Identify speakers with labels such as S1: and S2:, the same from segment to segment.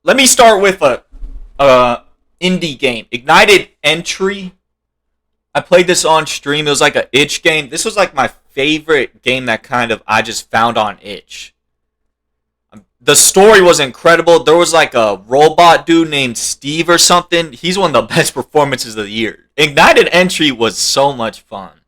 S1: let me start with a indie game. Ignited Entry. I played this on stream. It was like a itch game. This was like my favorite game that kind of I just found on itch. The story was incredible. There was like a robot dude named Steve or something. He's one of the best performances of the year. Ignited Entry was so much fun.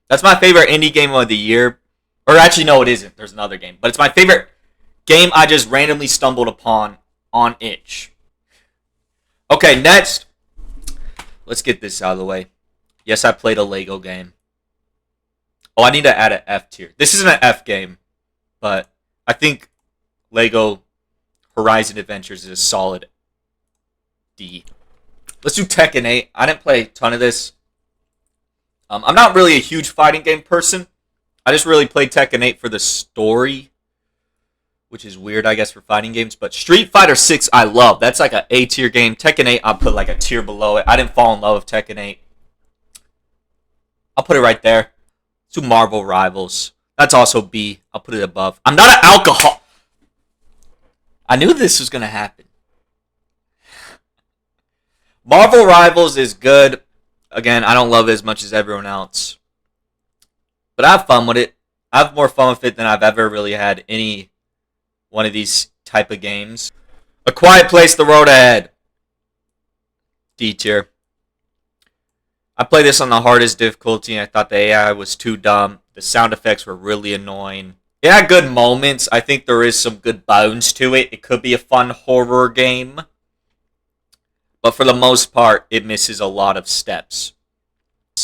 S1: That's my favorite indie game of the year. Or actually, no, it isn't. There's another game. But it's my favorite game I just randomly stumbled upon on itch. Okay, next. Let's get this out of the way. Yes, I played a Lego game. Oh, I need to add an F tier. This isn't an F game, but I think Lego Horizon Adventures is a solid D. Let's do Tekken 8. I didn't play a ton of this. I'm not really a huge fighting game person. I just really played Tekken 8 for the story, which is weird, I guess, for fighting games. But Street Fighter 6, I love. That's like an A tier game. Tekken 8, I'll put like a tier below it. I didn't fall in love with Tekken 8. I'll put it right there. Let's do Marvel Rivals. That's also B. I'll put it above. I'm not an alcohol. I knew this was going to happen. Marvel Rivals is good. Again, I don't love it as much as everyone else. But I have fun with it. I have more fun with it than I've ever really had any one of these type of games. A Quiet Place, The Road Ahead. D tier. I played this on the hardest difficulty, and I thought the AI was too dumb. The sound effects were really annoying. It had good moments. I think there is some good bones to it. It could be a fun horror game. But for the most part, it misses a lot of steps.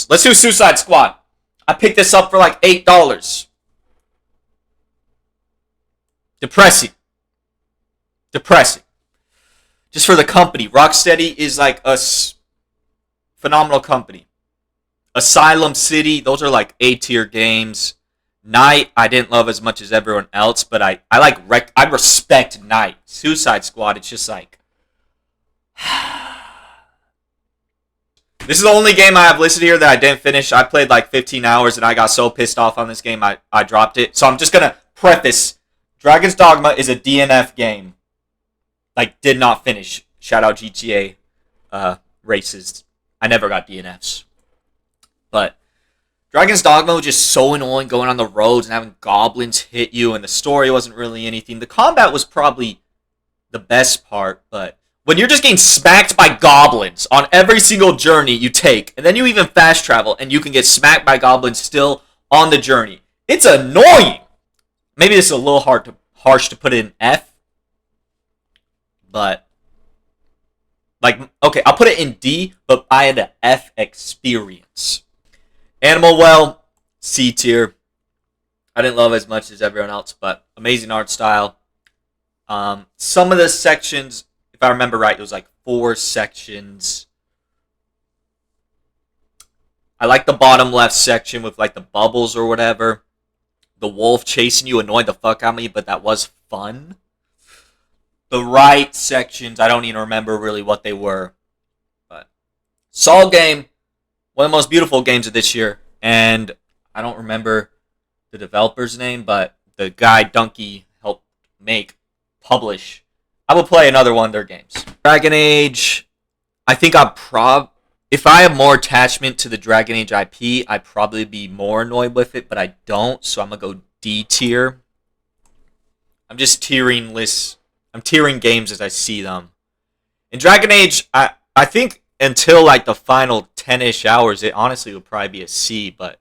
S1: Let's do Suicide Squad. I picked this up for like $8. Depressing. Depressing. Just for the company. Rocksteady is like a phenomenal company. Asylum City, those are like A-tier games. Night, I didn't love as much as everyone else, but I respect Night. Suicide Squad, it's just like... This is the only game I have listed here that I didn't finish. I played like 15 hours and I got so pissed off on this game I dropped it. So I'm just going to preface. Dragon's Dogma is a DNF game. Like, did not finish. Shout out GTA races. I never got DNFs. But Dragon's Dogma was just so annoying going on the roads and having goblins hit you, and the story wasn't really anything. The combat was probably the best part, but when you're just getting smacked by goblins on every single journey you take, and then you even fast travel, and you can get smacked by goblins still on the journey, it's annoying. Maybe this is a little harsh to put it in F, but like, okay, I'll put it in D, but I had an F experience. Animal Well, C tier. I didn't love it as much as everyone else, but amazing art style. Some of the sections, if I remember right, it was like 4 sections. I like the bottom left section with like the bubbles or whatever. The wolf chasing you annoyed the fuck out of me, but that was fun. The right sections, I don't even remember really what they were. But Sol game, one of the most beautiful games of this year. And I don't remember the developer's name, but the guy Donkey helped publish. I will play another one of their games. Dragon Age, I think if I have more attachment to the Dragon Age IP, I'd probably be more annoyed with it, but I don't, so I'm going to go D tier. I'm just tiering lists. I'm tiering games as I see them. In Dragon Age, I think until like the final 10-ish hours, it honestly would probably be a C, but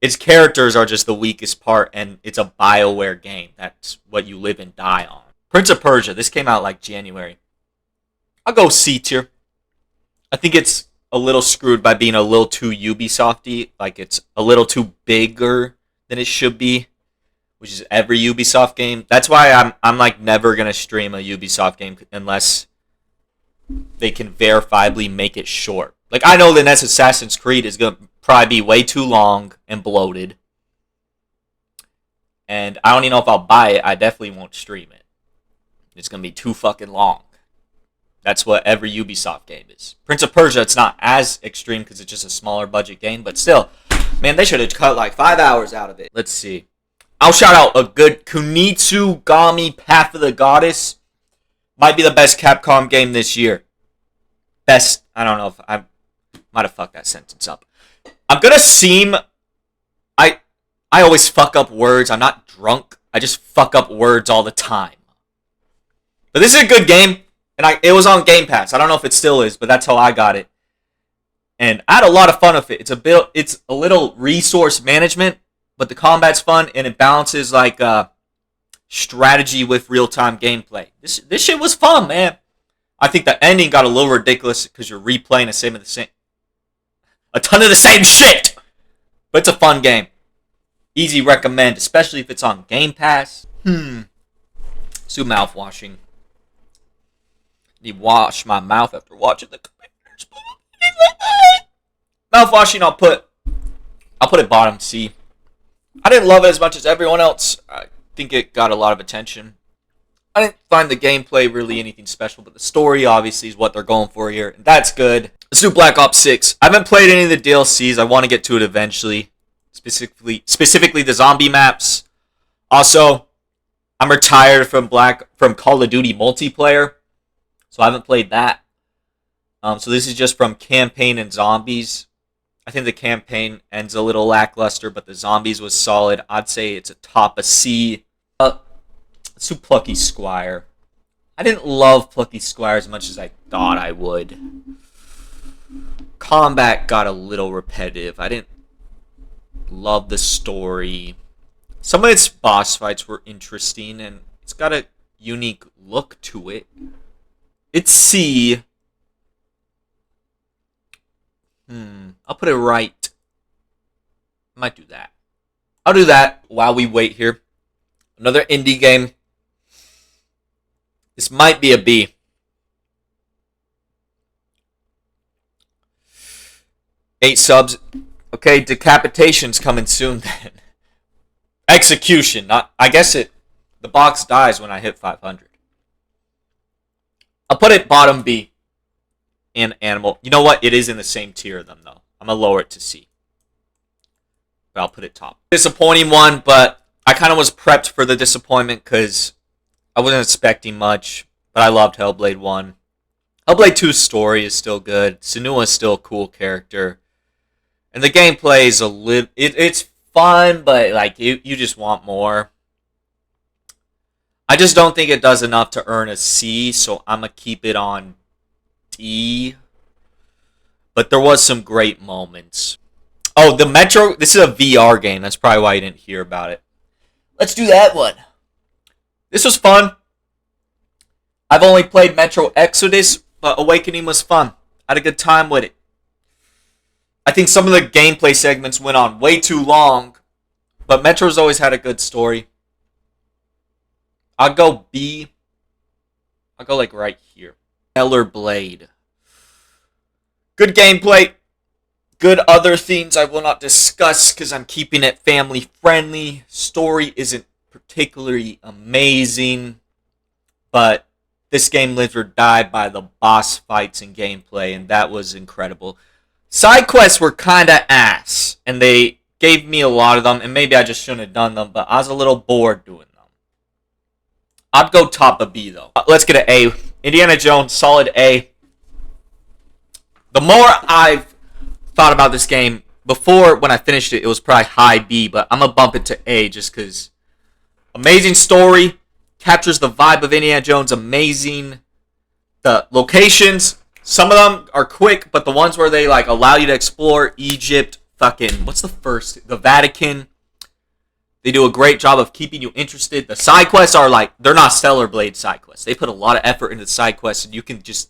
S1: its characters are just the weakest part, and it's a BioWare game. That's what you live and die on. Prince of Persia, this came out like January. I'll go C tier. I think it's a little screwed by being a little too Ubisoft-y. Like, it's a little too bigger than it should be, which is every Ubisoft game. That's why I'm like never going to stream a Ubisoft game unless they can verifiably make it short. Like, I know the next Assassin's Creed is going to probably be way too long and bloated. And I don't even know if I'll buy it. I definitely won't stream it. It's going to be too fucking long. That's what every Ubisoft game is. Prince of Persia, it's not as extreme because it's just a smaller budget game. But still, man, they should have cut like 5 hours out of it. Let's see. I'll shout out a good Kunitsu-Gami Path of the Goddess. Might be the best Capcom game this year. Best, I don't know if I might have fucked that sentence up. I'm gonna seem, I always fuck up words. I'm not drunk. I just fuck up words all the time. But this is a good game, and it was on Game Pass. I don't know if it still is, but that's how I got it. And I had a lot of fun with it. It's a little resource management, but the combat's fun, and it balances like strategy with real-time gameplay. This shit was fun, man. I think the ending got a little ridiculous because you're replaying a ton of the same shit. But it's a fun game. Easy recommend, especially if it's on Game Pass. Let's do mouthwashing. Need to wash my mouth after watching the commanders. Mouthwashing, I'll put it bottom C. I didn't love it as much as everyone else. I think it got a lot of attention. I didn't find the gameplay really anything special, but the story obviously is what they're going for here, and that's good. Let's do Black Ops 6. I haven't played any of the DLCs. I want to get to it eventually. Specifically the zombie maps. Also, I'm retired from Call of Duty multiplayer, so I haven't played that. So this is just from campaign and zombies. I think the campaign ends a little lackluster, but the zombies was solid. I'd say it's a top of C. Let's do Plucky Squire. I didn't love Plucky Squire as much as I thought I would. Combat got a little repetitive. I didn't love the story. Some of its boss fights were interesting, and it's got a unique look to it. It's C. I'll put it right. Might do that. I'll do that while we wait here. Another indie game. This might be a B. Eight subs. Okay, Decapitation's coming soon then. Execution. I guess the box dies when I hit 500. I'll put it bottom B. And Animal. You know what? It is in the same tier of them, though. I'm going to lower it to C. But I'll put it top. Disappointing one, but I kind of was prepped for the disappointment because I wasn't expecting much. But I loved Hellblade 1. Hellblade 2's story is still good. Senua is still a cool character. And the gameplay is a little... It's fun, but like you just want more. I just don't think it does enough to earn a C, so I'm going to keep it on D. But there was some great moments. Oh, the Metro... This is a VR game. That's probably why you didn't hear about it. Let's do that one. This was fun. I've only played Metro Exodus, but Awakening was fun. I had a good time with it. I think some of the gameplay segments went on way too long, but Metro's always had a good story. I'll go B. I'll go like right here. Hellblade. Good gameplay. Good other things I will not discuss because I'm keeping it family friendly. Story isn't particularly amazing, but this game lived or died by the boss fights and gameplay, and that was incredible. Side quests were kind of ass, and they gave me a lot of them, and maybe I just shouldn't have done them, but I was a little bored doing them. I'd go top of B, though. Let's get an A. Indiana Jones, solid A. The more I've thought about this game, before when I finished it, it was probably high B, but I'm going to bump it to A just because amazing story, captures the vibe of Indiana Jones, amazing. The locations... Some of them are quick, but the ones where they like allow you to explore Egypt, what's the first? The Vatican. They do a great job of keeping you interested. The side quests are like, they're not Stellar Blade side quests. They put a lot of effort into the side quests, and you can just...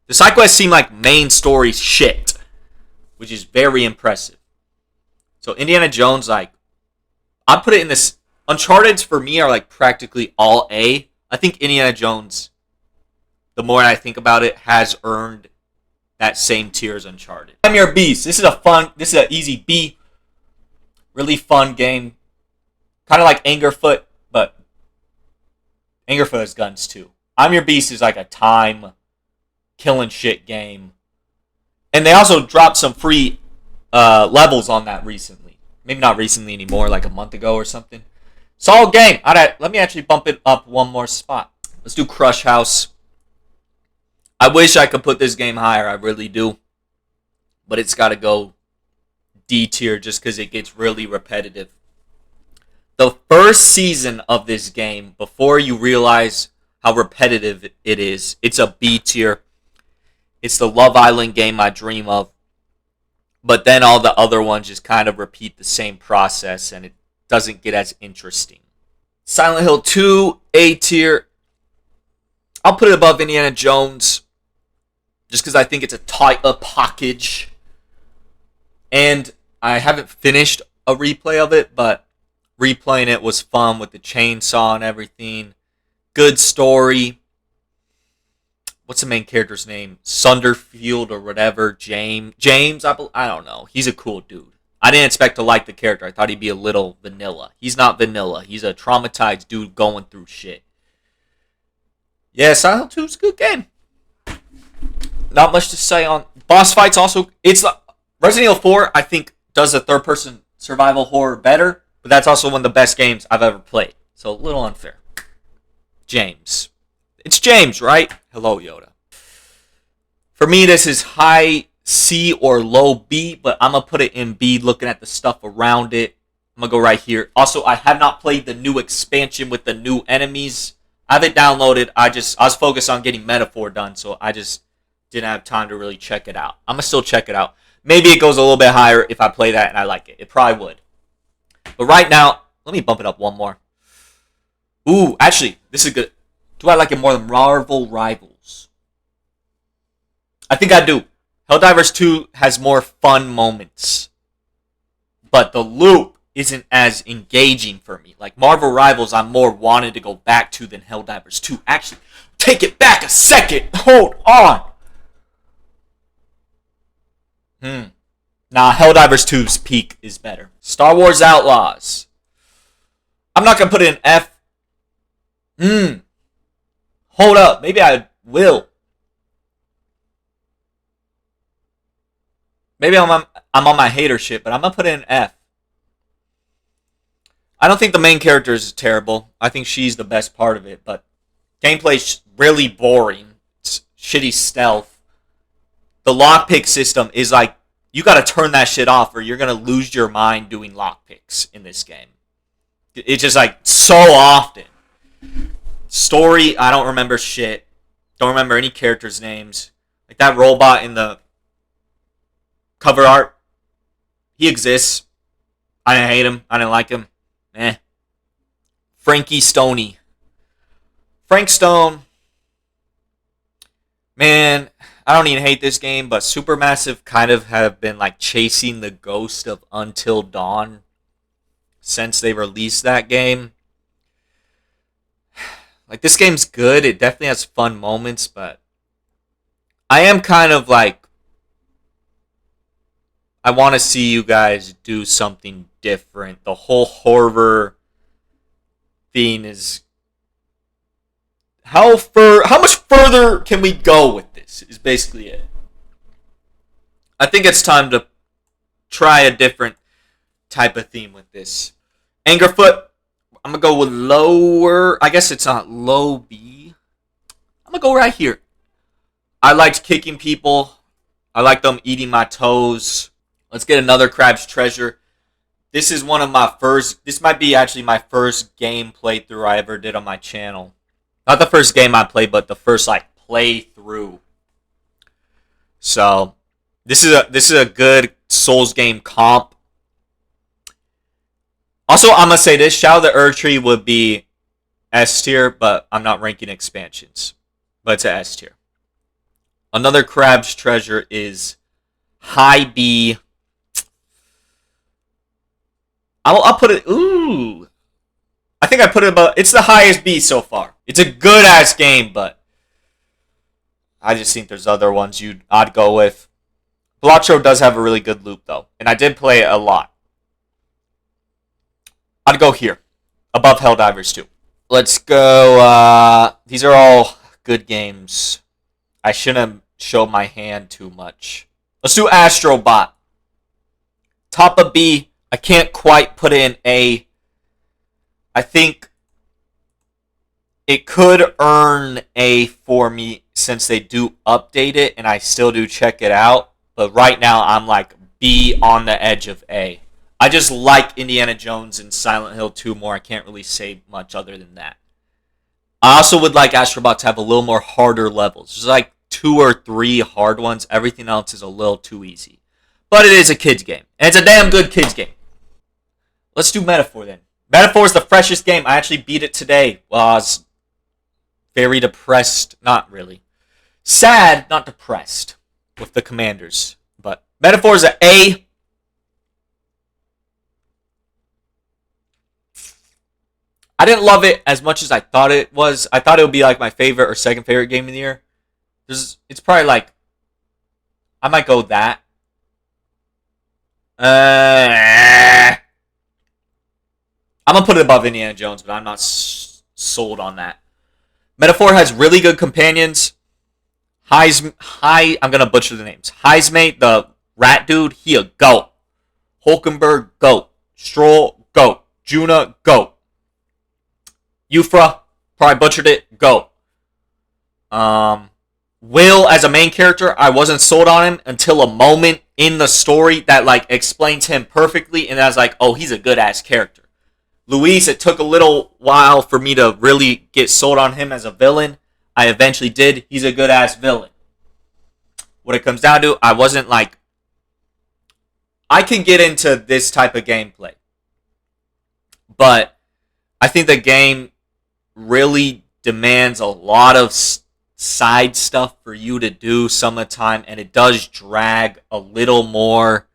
S1: The side quests seem like main story shit, which is very impressive. So Indiana Jones, like, I'd put it in this... Uncharted's for me are like practically all A. I think Indiana Jones... The more I think about it, has earned that same tier as Uncharted. I'm Your Beast. This is an easy B. Really fun game. Kind of like Angerfoot, but Angerfoot has guns too. I'm Your Beast is like a time killing shit game. And they also dropped some free levels on that recently. Maybe not recently anymore, like a month ago or something. Solid game. Let me actually bump it up one more spot. Let's do Crush House. I wish I could put this game higher. I really do. But it's got to go D tier just because it gets really repetitive. The first season of this game, before you realize how repetitive it is, it's a B tier. It's the Love Island game I dream of. But then all the other ones just kind of repeat the same process and it doesn't get as interesting. Silent Hill 2, A tier. I'll put it above Indiana Jones just because I think it's a tighter package. And I haven't finished a replay of it, but replaying it was fun with the chainsaw and everything. Good story. What's the main character's name? Sunderfield or whatever. James, I don't know. He's a cool dude. I didn't expect to like the character. I thought he'd be a little vanilla. He's not vanilla. He's a traumatized dude going through shit. Yeah, Silent Hill 2 is a good game. Not much to say on boss fights. Also, it's Resident Evil 4. I think does a third-person survival horror better, but that's also one of the best games I've ever played. So a little unfair. James. It's James, right? Hello, Yoda. For me, this is high C or low B, but I'm going to put it in B looking at the stuff around it. I'm going to go right here. Also, I have not played the new expansion with the new enemies. I have it downloaded. I was focused on getting Metaphor done, so I just didn't have time to really check it out. I'm going to still check it out. Maybe it goes a little bit higher if I play that and I like it. It probably would. But right now, let me bump it up one more. Ooh, actually, this is good. Do I like it more than Marvel Rivals? I think I do. Helldivers 2 has more fun moments. But the loop isn't as engaging for me. Like Marvel Rivals, I'm more wanted to go back to than Helldivers 2. Actually, take it back a second. Hold on. Nah, Helldivers 2's peak is better. Star Wars Outlaws. I'm not going to put it in F. Hold up. Maybe I will. Maybe I'm on my hater shit, but I'm going to put it in F. I don't think the main character is terrible. I think she's the best part of it, but gameplay's really boring. It's shitty stealth. The lockpick system is like, you got to turn that shit off or you're going to lose your mind doing lockpicks in this game. It's just like so often. Story, I don't remember shit. Don't remember any characters' names. Like that robot in the cover art. He exists. I didn't hate him. I didn't like him. Frankie Stoney. Frank Stone. Man, I don't even hate this game, but Supermassive kind of have been like chasing the ghost of Until Dawn since they released that game. Like, this game's good. It definitely has fun moments, but I am kind of like, I want to see you guys do something different. The whole horror thing is, how much further can we go with this is basically it. I think it's time to try a different type of theme with this. Angerfoot, I'm going to go with lower. I guess it's not low B. I'm going to go right here. I liked kicking people. I like them eating my toes. Let's get another Crab's Treasure. This is one of my first. This might be actually my first game playthrough I ever did on my channel. Not the first game I played, but the first like playthrough. So this is a good Souls game comp. Also, I'm gonna say this: Shadow of the Erdtree would be S tier, but I'm not ranking expansions. But it's a S tier. Another Crab's Treasure is high B. I'll put it. Ooh, I think I put it above. It's the highest B so far. It's a good ass game, but I just think there's other ones I'd go with. Balatro does have a really good loop though, and I did play it a lot. I'd go here, above Helldivers 2. Let's go. These are all good games. I shouldn't have showed my hand too much. Let's do Astro Bot. Top of B. I can't quite put it in A. I think it could earn A for me since they do update it, and I still do check it out. But right now, I'm like B on the edge of A. I just like Indiana Jones and Silent Hill 2 more. I can't really say much other than that. I also would like Astro Bot to have a little more harder levels. There's like 2 or 3 hard ones. Everything else is a little too easy. But it is a kid's game. And it's a damn good kid's game. Let's do Metaphor then. Metaphor is the freshest game. I actually beat it today while I was very depressed. Not really. Sad, not depressed with the commanders. But Metaphor is an A. I didn't love it as much as I thought it was. I thought it would be like my favorite or second favorite game of the year. It's probably like, I might go that. I'm going to put it above Indiana Jones, but I'm not sold on that. Metaphor has really good companions. I'm going to butcher the names. Heismate, the rat dude, he a goat. Hulkenberg, goat. Stroll, goat. Juna, goat. Euphra, probably butchered it, goat. Will, as a main character, I wasn't sold on him until a moment in the story that like explains him perfectly, and I was like, oh, he's a good-ass character. Luis, it took a little while for me to really get sold on him as a villain. I eventually did. He's a good-ass villain. What it comes down to, I wasn't like, I can get into this type of gameplay, but I think the game really demands a lot of side stuff for you to do some of the time, and it does drag a little more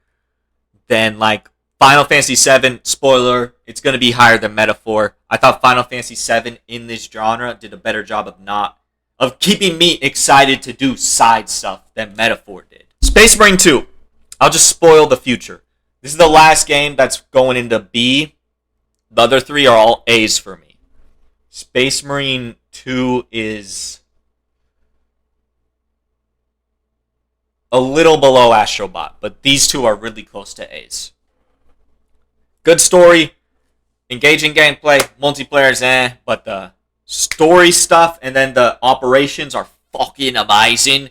S1: than like Final Fantasy VII. Spoiler, it's going to be higher than Metaphor. I thought Final Fantasy VII in this genre did a better job of keeping me excited to do side stuff than Metaphor did. Space Marine 2. I'll just spoil the future. This is the last game that's going into B. The other 3 are all A's for me. Space Marine 2 is a little below Astro Bot, but these 2 are really close to A's. Good story, engaging gameplay, multiplayer is but the story stuff and then the operations are fucking amazing.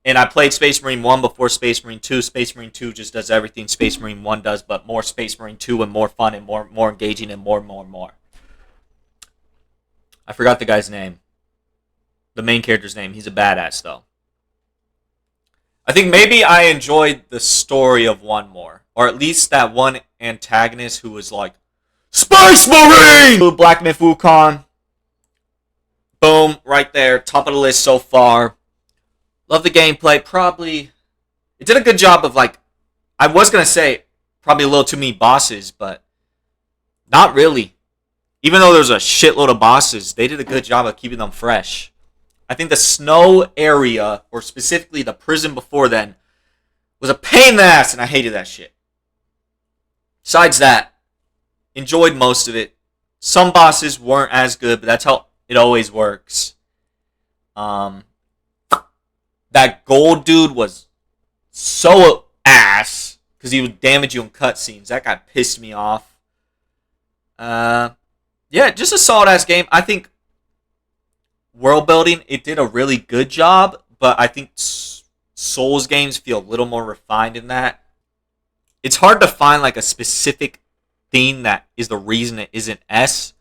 S1: And I played Space Marine 1 before Space Marine 2. Space Marine 2 just does everything Space Marine 1 does, but more Space Marine 2 and more fun and more engaging and more. I forgot the guy's name. The main character's name. He's a badass, though. I think maybe I enjoyed the story of 1 more. Or at least that one antagonist who was like, Space Marine! Black Myth Wukong. Boom, right there. Top of the list so far. Love the gameplay. Probably, it did a good job of like, I was going to say, probably a little too many bosses, but not really. Even though there's a shitload of bosses, they did a good job of keeping them fresh. I think the snow area, or specifically the prison before then, was a pain in the ass, and I hated that shit. Besides that, enjoyed most of it. Some bosses weren't as good, but that's how it always works. That gold dude was so ass, because he would damage you in cutscenes. That guy pissed me off. Yeah, just a solid-ass game. I think world building, it did a really good job, but I think Souls games feel a little more refined in that. It's hard to find like a specific thing that is the reason it isn't S.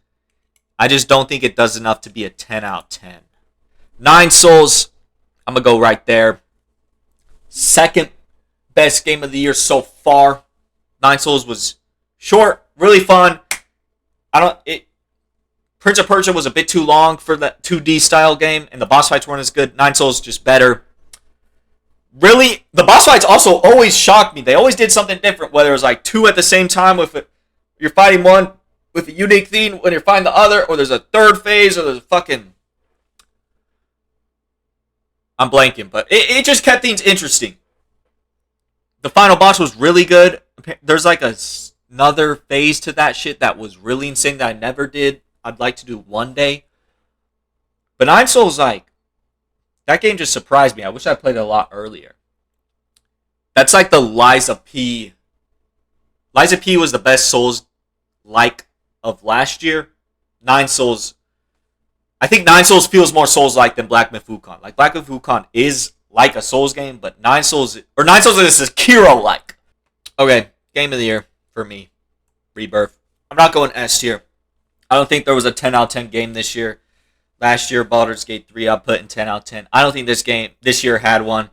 S1: I just don't think it does enough to be a 10 out of 10. 9 Souls, I'm going to go right there. Second best game of the year so far. 9 Souls was short, really fun. Prince of Persia was a bit too long for that 2D style game, and the boss fights weren't as good. 9 Souls just better. Really, the boss fights also always shocked me. They always did something different, whether it was like 2 at the same time with it. You're fighting one with a unique theme when you're fighting the other, or there's a third phase, or there's a fucking... I'm blanking, but it just kept things interesting. The final boss was really good. There's like another phase to that shit that was really insane that I never did. I'd like to do one day. But 9 Souls, like, that game just surprised me. I wish I played it a lot earlier. That's like the Liza P. Liza P was the best Souls-like of last year. 9 Souls, I think Nine Souls feels more Souls-like than Black Myth Wukong. Like, Black Myth Wukong is like a Souls game, but Nine Souls is Sekiro-like. Okay, game of the year for me, Rebirth. I'm not going S tier. I don't think there was a 10 out of 10 game this year. Last year, Baldur's Gate 3, I put in 10 out of 10. I don't think this year had one,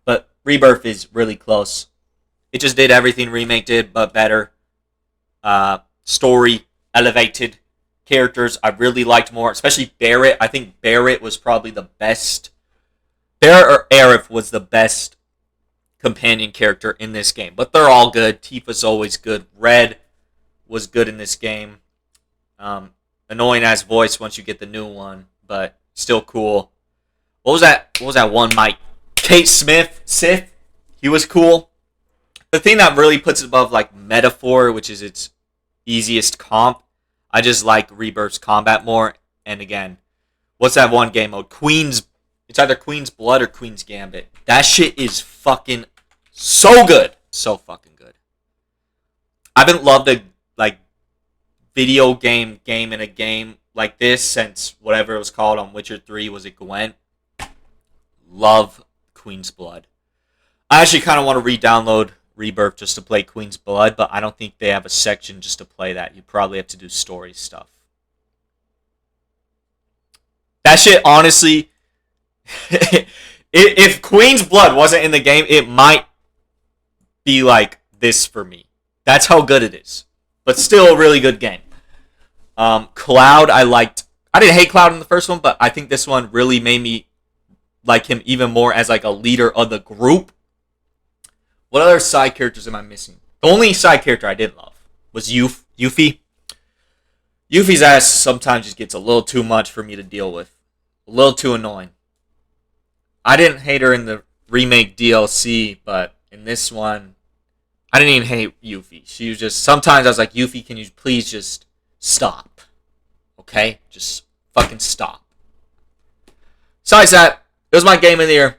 S1: but Rebirth is really close. It just did everything Remake did, but better. Story, elevated. Characters, I really liked more, especially Barret. I think Barret was probably the best. Barret or Aerith was the best companion character in this game, but they're all good. Tifa's always good. Red was good in this game. Annoying as voice once you get the new one, but still cool. What was that one Mike? Kate Smith, Sith. He was cool. The thing that really puts it above like Metaphor, which is its easiest comp, I just like Rebirth's combat more. And again, what's that one game mode? It's either Queen's Blood or Queen's Gambit. That shit is fucking so good. So fucking good. I haven't loved a like video game in a game like this since whatever it was called on Witcher 3. Was it Gwent? Love Queen's Blood. I actually kind of want to re-download Rebirth just to play Queen's Blood, but I don't think they have a section just to play that. You probably have to do story stuff. That shit, honestly, if Queen's Blood wasn't in the game, it might be like this for me. That's how good it is. But still a really good game. Cloud, I liked. I didn't hate Cloud in the first one, but I think this one really made me like him even more as like a leader of the group. What other side characters am I missing? The only side character I didn't love was Yuffie. Yuffie's ass sometimes just gets a little too much for me to deal with. A little too annoying. I didn't hate her in the remake DLC, but in this one, I didn't even hate Yuffie. She was just, sometimes I was like, Yuffie, can you please just stop? Okay? Just fucking stop. Besides that, it was my game of the year.